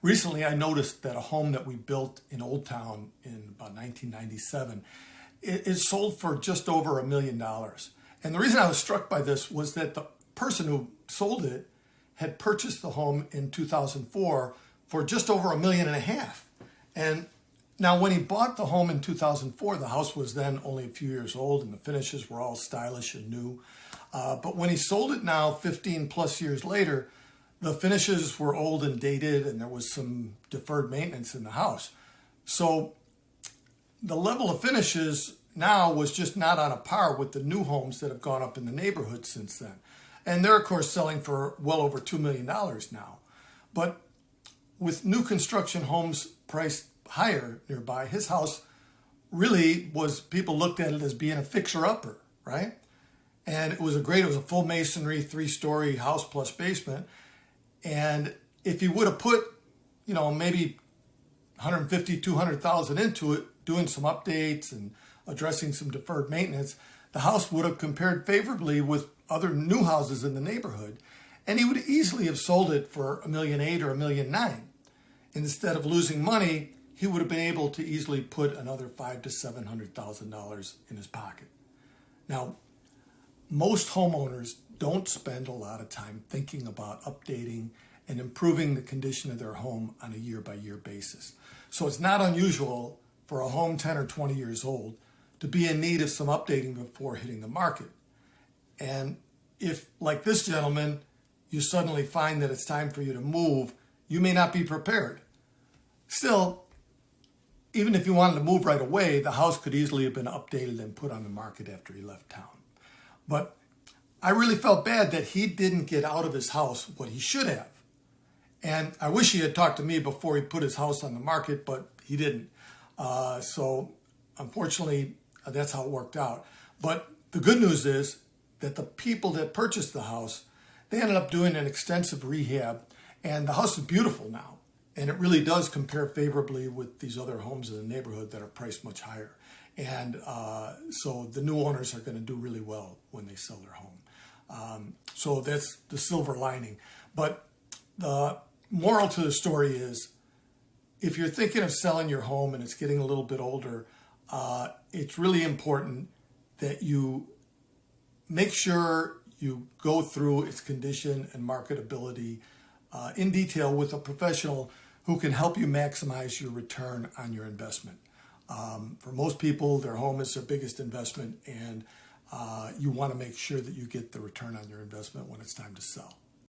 recently I noticed that a home that we built in Old Town in about 1997 is sold for just over $1 million. And the reason I was struck by this was that the person who sold it had purchased the home in 2004 for just over $1.5 million. And now when he bought the home in 2004, the house was then only a few years old and the finishes were all stylish and new. But when he sold it now, 15 plus years later, the finishes were old and dated and there was some deferred maintenance in the house. So the level of finishes now was just not on a par with the new homes that have gone up in the neighborhood since then. And they're, of course, selling for well over $2 million now. But with new construction homes priced higher nearby, his house really was, people looked at it as being a fixer-upper, right? And it was a full masonry, 3-story house plus basement. And if he would have put, maybe 150, 200,000 into it, doing some updates and addressing some deferred maintenance, the house would have compared favorably with other new houses in the neighborhood. And he would easily have sold it for $1.8 million or $1.9 million. Instead of losing money, he would have been able to easily put another $500,000 to $700,000 in his pocket. Now, most homeowners don't spend a lot of time thinking about updating and improving the condition of their home on a year-by-year basis. So it's not unusual for a home 10 or 20 years old to be in need of some updating before hitting the market. And if, like this gentleman, you suddenly find that it's time for you to move, you may not be prepared. Still, even if you wanted to move right away, the house could easily have been updated and put on the market after he left town. But I really felt bad that he didn't get out of his house what he should have. And I wish he had talked to me before he put his house on the market, but he didn't. So unfortunately, that's how it worked out. But the good news is that the people that purchased the house, they ended up doing an extensive rehab, and the house is beautiful now. And it really does compare favorably with these other homes in the neighborhood that are priced much higher. And so the new owners are going to do really well when they sell their home. So that's the silver lining. But the moral to the story is, if you're thinking of selling your home and it's getting a little bit older, it's really important that you make sure you go through its condition and marketability in detail with a professional who can help you maximize your return on your investment. For most people, their home is their biggest investment, and you want to make sure that you get the return on your investment when it's time to sell.